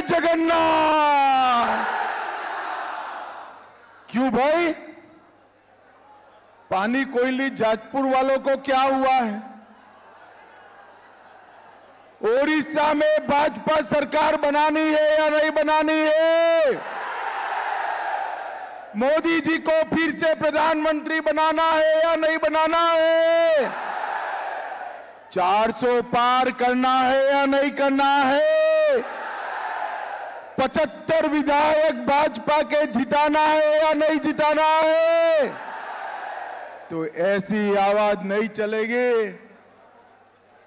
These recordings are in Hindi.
जगन्नाथ। क्यों भाई, पानी कोयली जाजपुर वालों को क्या हुआ है? ओडिशा में भाजपा सरकार बनानी है या नहीं बनानी है? मोदी जी को फिर से प्रधानमंत्री बनाना है या नहीं बनाना है? 400 पार करना है या नहीं करना है? 75 विधायक भाजपा के जिताना है या नहीं जिताना है? तो ऐसी आवाज नहीं चलेगी।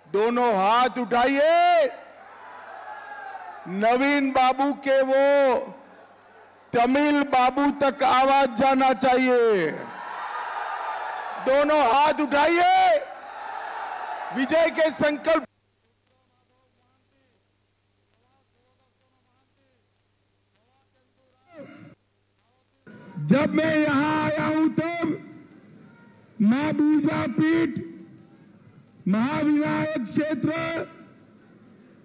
दोनों हाथ उठाइए। नवीन बाबू के वो तमिल बाबू तक आवाज जाना चाहिए। दोनों हाथ उठाइए। विजय के संकल्प। जब मैं यहां आया हूं तब मां बूजा पीठ, महाविनायक क्षेत्र,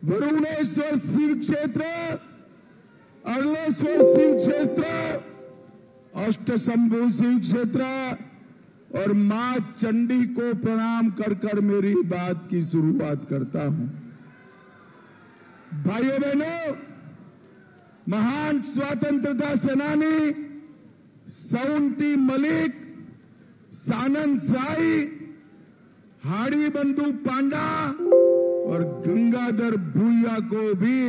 वरुणेश्वर शिव क्षेत्र, अर्लेश्वर शिव क्षेत्र, अष्टशंभु शिव क्षेत्र और मां चंडी को प्रणाम कर कर मेरी बात की शुरुआत करता हूं। भाइयों बहनों, महान स्वतंत्रता सेनानी साउंती मलिक, सानंद साई, हाड़ी बंधु पांडा और गंगाधर भूया को भी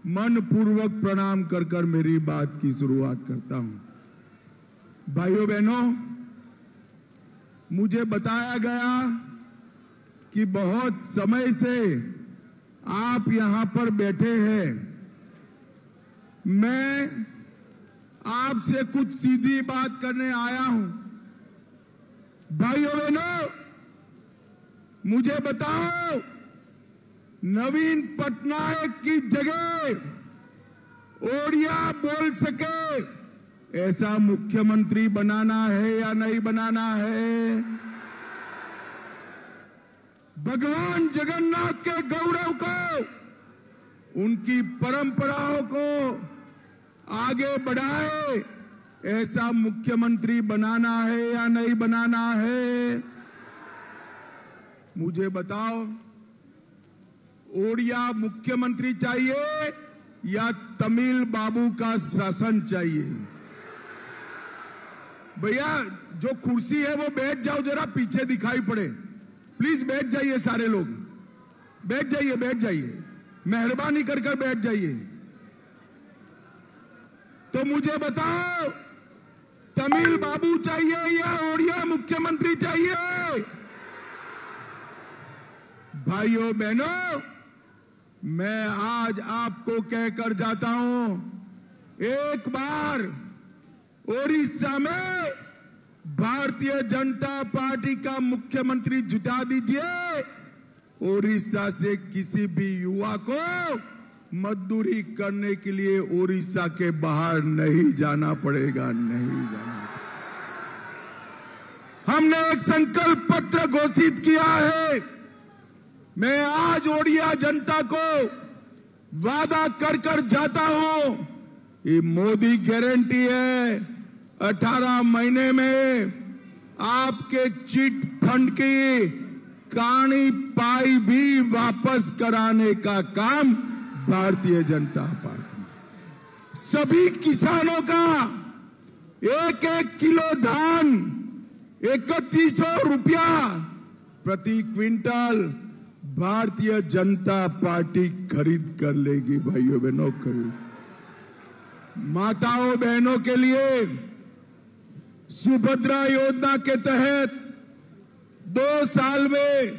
मनपूर्वक प्रणाम कर कर मेरी बात की शुरुआत करता हूं। भाइयों बहनों, मुझे बताया गया कि बहुत समय से आप यहां पर बैठे हैं। मैं आपसे कुछ सीधी बात करने आया हूं। भाइयों बहनों, मुझे बताओ, नवीन पटनायक की जगह ओडिया बोल सके ऐसा मुख्यमंत्री बनाना है या नहीं बनाना है? भगवान जगन्नाथ के गौरव को, उनकी परंपराओं को आगे बढ़ाए ऐसा मुख्यमंत्री बनाना है या नहीं बनाना है? मुझे बताओ, ओडिया मुख्यमंत्री चाहिए या तमिल बाबू का शासन चाहिए? भैया, जो कुर्सी है वो बैठ जाओ, जरा पीछे दिखाई पड़े। प्लीज बैठ जाइए, सारे लोग बैठ जाइए, बैठ जाइए, मेहरबानी कर कर बैठ जाइए। तो मुझे बताओ, तमिल बाबू चाहिए या ओडिया मुख्यमंत्री चाहिए? भाइयों बहनों, मैं आज आपको कहकर जाता हूं, एक बार ओडिशा में भारतीय जनता पार्टी का मुख्यमंत्री जुटा दीजिए। ओडिशा से किसी भी युवा को मजदूरी करने के लिए ओडिशा के बाहर नहीं जाना पड़ेगा, नहीं जाना। हमने एक संकल्प पत्र घोषित किया है। मैं आज ओडिया जनता को वादा कर कर जाता हूं, ये मोदी गारंटी है, 18 महीने में आपके चिट फंड की कानी पाई भी वापस कराने का काम भारतीय जनता पार्टी। सभी किसानों का 1-1 किलो धान 3100 रुपया प्रति क्विंटल भारतीय जनता पार्टी खरीद कर लेगी। भाइयों बहनों, खरीद। माताओं बहनों के लिए सुभद्रा योजना के तहत 2 साल में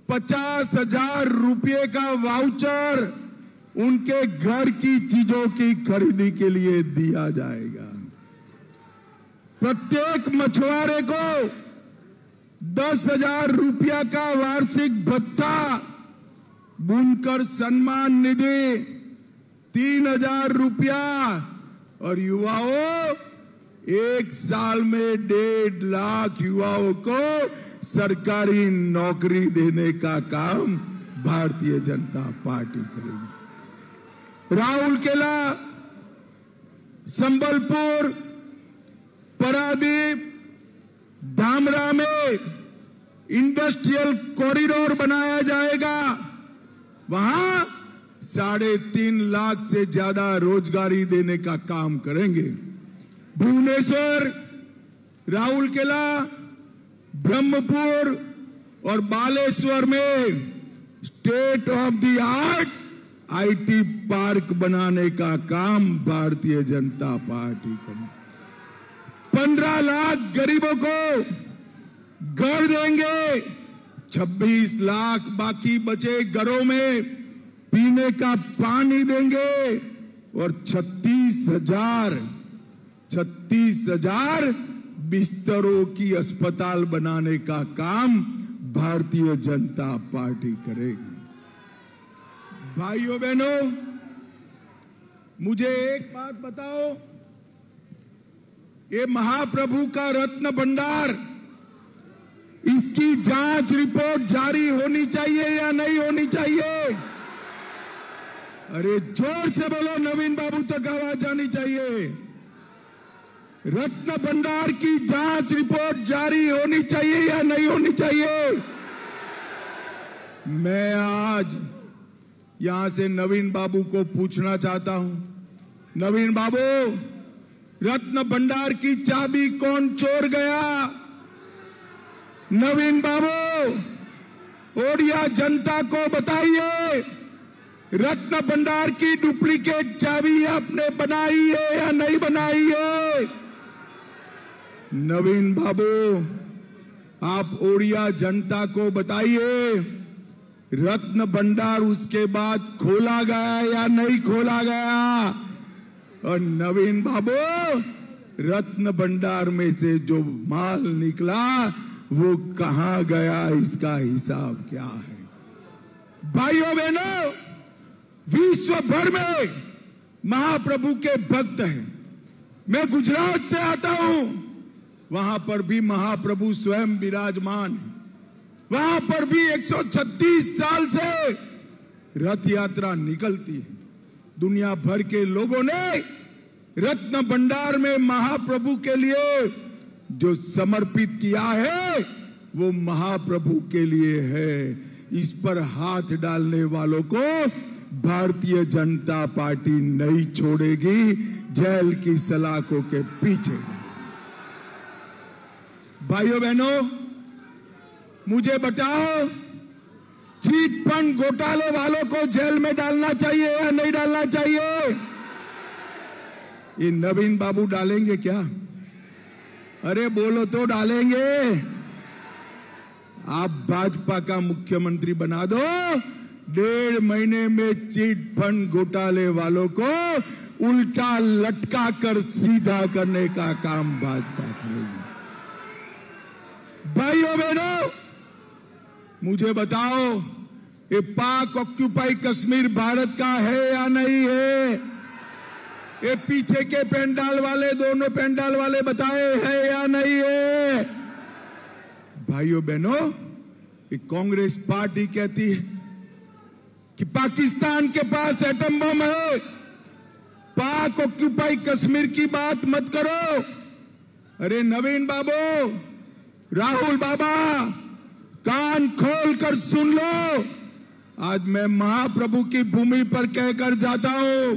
50,000 रुपये का वाउचर उनके घर की चीजों की खरीदी के लिए दिया जाएगा। प्रत्येक मछुआरे को 10,000 रुपया का वार्षिक भत्ता, बुनकर सम्मान निधि 3,000 रुपया और युवाओं 1 साल में 1.5 लाख युवाओं को सरकारी नौकरी देने का काम भारतीय जनता पार्टी करेगी। राउरकेला, संबलपुर, पारादीप, धामरा में इंडस्ट्रियल कॉरिडोर बनाया जाएगा। वहां 3.5 लाख से ज्यादा रोजगारी देने का काम करेंगे। भुवनेश्वर, राउरकेला, ब्रह्मपुर और बालेश्वर में state of the art IT park बनाने का काम भारतीय जनता पार्टी करेगी। 15 लाख गरीबों को घर देंगे, 26 लाख बाकी बचे घरों में पीने का पानी देंगे और 36,000 बिस्तरों की अस्पताल बनाने का काम भारतीय जनता पार्टी करेगी। भाइयों बहनों, मुझे एक बात बताओ, ये महाप्रभु का रत्न भंडार, इसकी जांच रिपोर्ट जारी होनी चाहिए या नहीं होनी चाहिए? अरे जोर से बोलो, नवीन बाबू तक आवाज जानी चाहिए। रत्न भंडार की जांच रिपोर्ट जारी होनी चाहिए या नहीं होनी चाहिए? मैं आज यहां से नवीन बाबू को पूछना चाहता हूं, नवीन बाबू, रत्न भंडार की चाबी कौन चोर गया? नवीन बाबू, ओडिया जनता को बताइए, रत्न भंडार की डुप्लीकेट चाबी आपने बनाई है या नहीं बनाई है? नवीन बाबू, आप ओडिया जनता को बताइए, रत्न भंडार उसके बाद खोला गया या नहीं खोला गया? और नवीन बाबू, रत्न भंडार में से जो माल निकला वो कहां गया, इसका हिसाब क्या है? भाइयों बहनों, विश्व भर में महाप्रभु के भक्त हैं। मैं गुजरात से आता हूं, वहां पर भी महाप्रभु स्वयं विराजमान है। वहां पर भी 136 साल से रथ यात्रा निकलती है। दुनिया भर के लोगों ने रत्न भंडार में महाप्रभु के लिए जो समर्पित किया है वो महाप्रभु के लिए है। इस पर हाथ डालने वालों को भारतीय जनता पार्टी नहीं छोड़ेगी, जेल की सलाखों के पीछे। भाइयों बहनों, मुझे बताओ, चीट फंड घोटाले वालों को जेल में डालना चाहिए या नहीं डालना चाहिए? ये नवीन बाबू डालेंगे क्या? अरे बोलो तो, डालेंगे? आप भाजपा का मुख्यमंत्री बना दो, 1.5 महीने में चीट फंड घोटाले वालों को उल्टा लटका कर सीधा करने का काम भाजपा करेगी। भाइयों बहनों, मुझे बताओ, ये पाक ऑक्यूपाई कश्मीर भारत का है या नहीं है? ये पीछे के पेंडाल वाले, दोनों पेंडाल वाले बताए है या नहीं है? भाइयों बहनों, ये कांग्रेस पार्टी कहती है कि पाकिस्तान के पास एटम बम है, पाक ऑक्यूपाई कश्मीर की बात मत करो। अरे नवीन बाबू, राहुल बाबा, कान खोल कर सुन लो। आज मैं महाप्रभु की भूमि पर कहकर जाता हूं,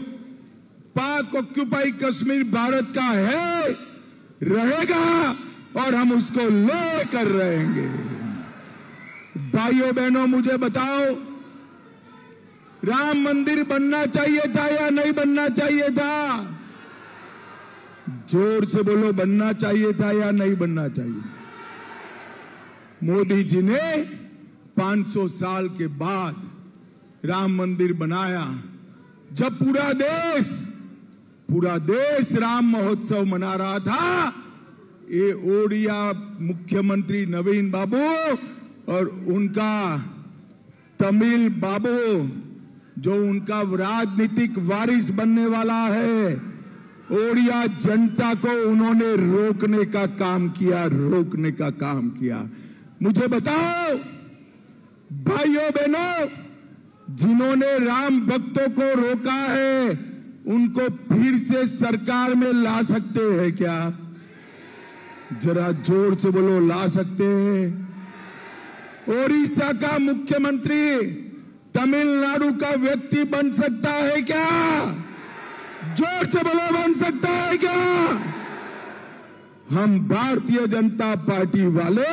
पाक ऑक्यूपाई कश्मीर भारत का है, रहेगा और हम उसको लेकर रहेंगे। भाइयों बहनों, मुझे बताओ, राम मंदिर बनना चाहिए था या नहीं बनना चाहिए था? जोर से बोलो, बनना चाहिए था या नहीं बनना चाहिए? मोदी जी ने 500 साल के बाद राम मंदिर बनाया। जब पूरा देश राम महोत्सव मना रहा था, ये ओडिया मुख्यमंत्री नवीन बाबू और उनका तमिल बाबू, जो उनका राजनीतिक वारिस बनने वाला है, ओडिया जनता को उन्होंने रोकने का काम किया। मुझे बताओ भाइयों बहनों, जिन्होंने राम भक्तों को रोका है, उनको फिर से सरकार में ला सकते हैं क्या? जरा जोर से बोलो, ला सकते हैं? ओडिशा का मुख्यमंत्री तमिलनाडु का व्यक्ति बन सकता है क्या? जोर से बोलो, बन सकता है क्या? हम भारतीय जनता पार्टी वाले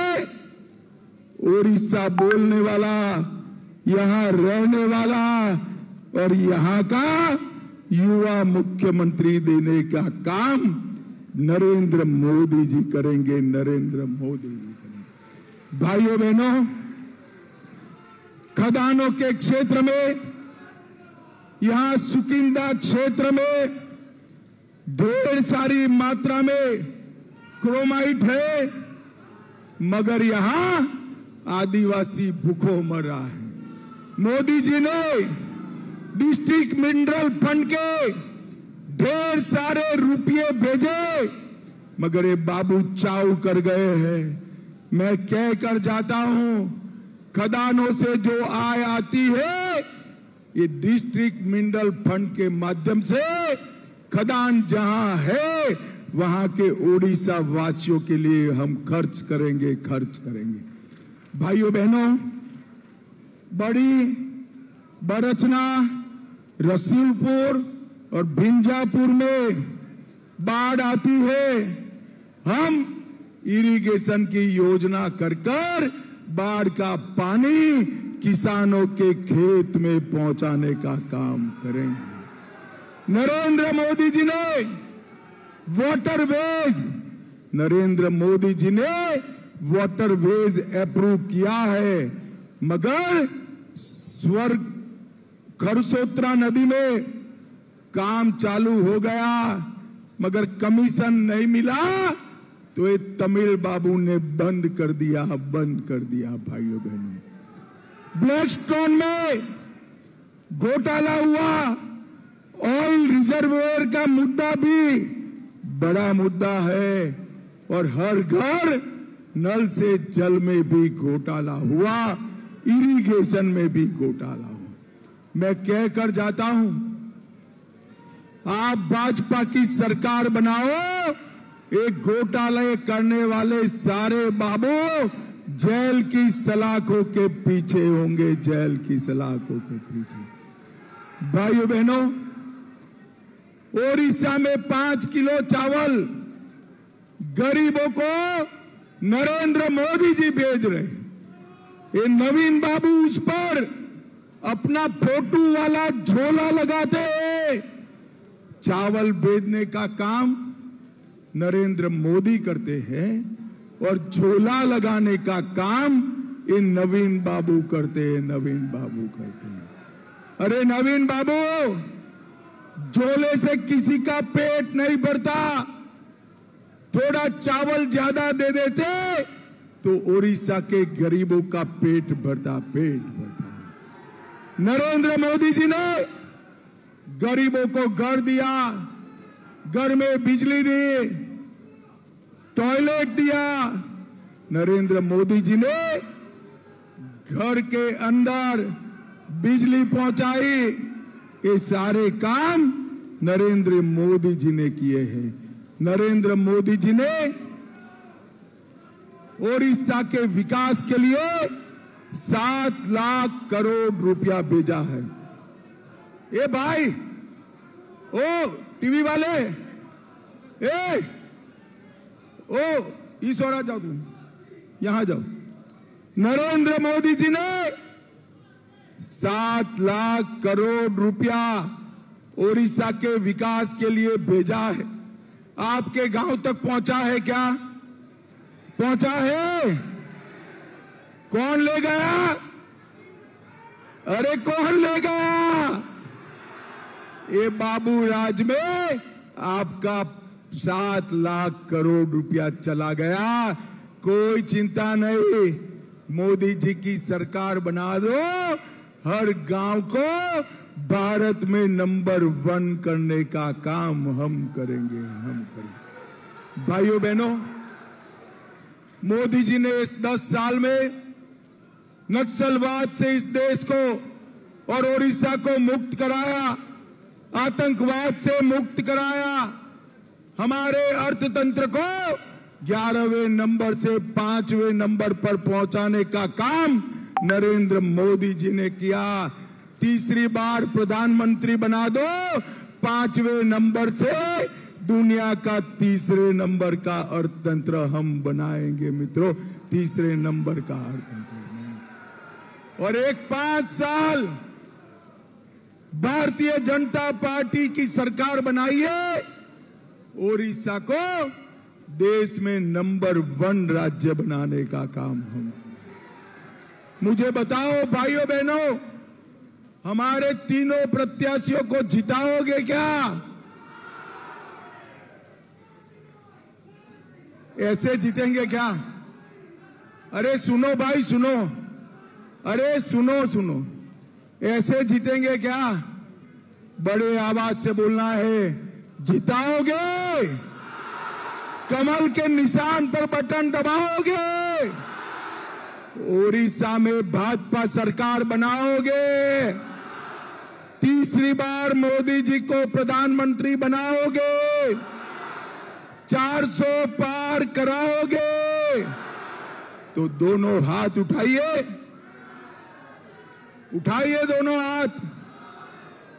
ओडिशा बोलने वाला, यहां रहने वाला और यहां का युवा मुख्यमंत्री देने का काम नरेंद्र मोदी जी करेंगे, नरेंद्र मोदी जी करेंगे। भाइयों बहनों, खदानों के क्षेत्र में, यहां सुकिंदा क्षेत्र में ढेर सारी मात्रा में क्रोमाइट है, मगर यहां आदिवासी भूखों मर रहा है। मोदी जी ने डिस्ट्रिक्ट मिनरल फंड के ढेर सारे रुपये भेजे, मगर ये बाबू चाव कर गए हैं। मैं कह कर जाता हूं, खदानों से जो आय आती है ये डिस्ट्रिक्ट मिनरल फंड के माध्यम से खदान जहां है वहां के ओडिशा वासियों के लिए हम खर्च करेंगे, खर्च करेंगे। भाइयों बहनों, बड़ी बरचना, रसूलपुर और भिंजापुर में बाढ़ आती है। हम इरिगेशन की योजना कर बाढ़ का पानी किसानों के खेत में पहुंचाने का काम करेंगे। नरेंद्र मोदी जी ने वाटरवेज, नरेंद्र मोदी जी ने वाटरवेज अप्रूव किया है, मगर स्वर्ग खरसोत्रा नदी में काम चालू हो गया, मगर कमीशन नहीं मिला तो ये तमिल बाबू ने बंद कर दिया, बंद कर दिया। भाइयों बहनों, ब्लैक स्टोन में घोटाला हुआ, ऑयल रिजर्वोयर का मुद्दा भी बड़ा मुद्दा है, और हर घर नल से जल में भी घोटाला हुआ, इरिगेशन में भी घोटाला हुआ। मैं कह कर जाता हूं, आप भाजपा की सरकार बनाओ, एक घोटाले करने वाले सारे बाबू जेल की सलाखों के पीछे होंगे, जेल की सलाखों के पीछे। भाइयों बहनों, ओडिशा में 5 किलो चावल गरीबों को नरेंद्र मोदी जी भेज रहे। ये नवीन बाबू उस पर अपना फोटो वाला झोला लगाते हैं। चावल भेजने का काम नरेंद्र मोदी करते हैं और झोला लगाने का काम ये नवीन बाबू करते हैं, नवीन बाबू करते हैं। अरे नवीन बाबू, झोले से किसी का पेट नहीं भरता, थोड़ा चावल ज्यादा दे देते तो ओडिशा के गरीबों का पेट भरता, पेट भरता। नरेंद्र मोदी जी ने गरीबों को घर दिया, घर में बिजली दी, टॉयलेट दिया। नरेंद्र मोदी जी ने घर के अंदर बिजली पहुंचाई। ये सारे काम नरेंद्र मोदी जी ने किए हैं। नरेंद्र मोदी जी ने ओडिशा के विकास के लिए 7 लाख करोड़ रुपया भेजा है। ए भाई, ओ टीवी वाले, ईश्वरा जाओ, तुम यहां जाओ। नरेंद्र मोदी जी ने 7 लाख करोड़ रुपया ओडिशा के विकास के लिए भेजा है। आपके गांव तक पहुंचा है क्या? पहुंचा है? कौन ले गया? अरे कौन ले गया? ये बाबू राज में आपका 7 लाख करोड़ रुपया चला गया। कोई चिंता नहीं, मोदी जी की सरकार बना दो, हर गांव को भारत में नंबर 1 करने का काम हम करेंगे, हम करेंगे। भाइयों बहनों, मोदी जी ने इस 10 साल में नक्सलवाद से इस देश को और ओडिशा को मुक्त कराया। आतंकवाद से मुक्त कराया, हमारे अर्थतंत्र को 11वें नंबर से 5वें नंबर पर पहुंचाने का काम नरेंद्र मोदी जी ने किया। तीसरी बार प्रधानमंत्री बना दो, 5वें नंबर से दुनिया का तीसरे नंबर का अर्थतंत्र हम बनाएंगे मित्रों, तीसरे नंबर का अर्थतंत्र बनाएंगे। और एक 5 साल भारतीय जनता पार्टी की सरकार बनाई है, ओडिशा को देश में नंबर 1 राज्य बनाने का काम हम। मुझे बताओ भाइयों बहनों, हमारे तीनों प्रत्याशियों को जिताओगे क्या? ऐसे जीतेंगे क्या? अरे सुनो भाई सुनो, अरे सुनो सुनो, ऐसे जीतेंगे क्या? बड़े आवाज से बोलना है, जिताओगे? कमल के निशान पर बटन दबाओगे? ओडिशा में भाजपा सरकार बनाओगे? तीसरी बार मोदी जी को प्रधानमंत्री बनाओगे? 400 पार कराओगे? तो दोनों हाथ उठाइए, उठाइए दोनों हाथ,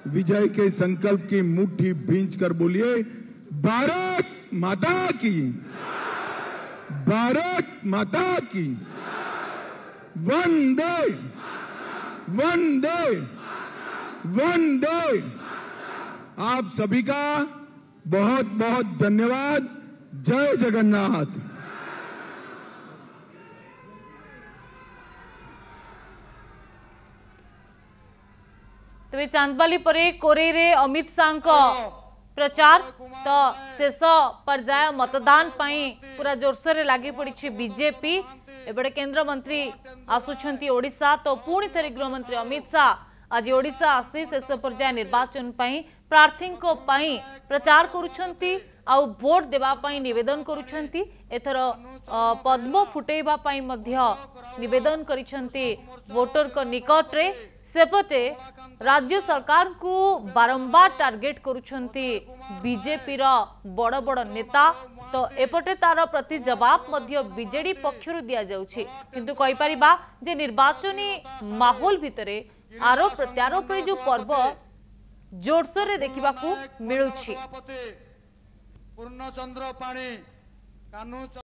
विजय के संकल्प की मुट्ठी भींच कर बोलिए, भारत माता की, भारत माता की, वंदे वंदे वंदे। आप सभी का बहुत बहुत धन्यवाद। जय जगन्नाथ। तेज चांदबाली परे कोरे रे अमित शाह को प्रचार तो शेष पर्याय मतदान पाई पूरा जोरसोर लगी पड़ी बीजेपी। एबड़े केंद्र मंत्री आसुछंती ओडिशा तो पुणी थे गृहमंत्री अमित शाह आज ओडिशा आसी शेष पर्याय निर्वाचन पाई प्रार्थी प्रचार करुछंती आउ भोट देवा पाई निवेदन करुछंती। एथर पद्म फुटेबा पाई मध्य निवेदन करिछंती वोटर को निकट रे। सेपटे राज्य सरकार को बारंबार टार्गेट करुछंती बीजेपी रा बड़ बड़ नेता तो एपटे तार प्रति जवाब मध्य बीजेडी पक्षरु दिया जाउछि। किंतु कहि परिबा जे निर्वाचनी माहौल भितरे आरोप प्रत्यारोप जो पर्व जोरसोर रे देखिबाकू मिलुछि।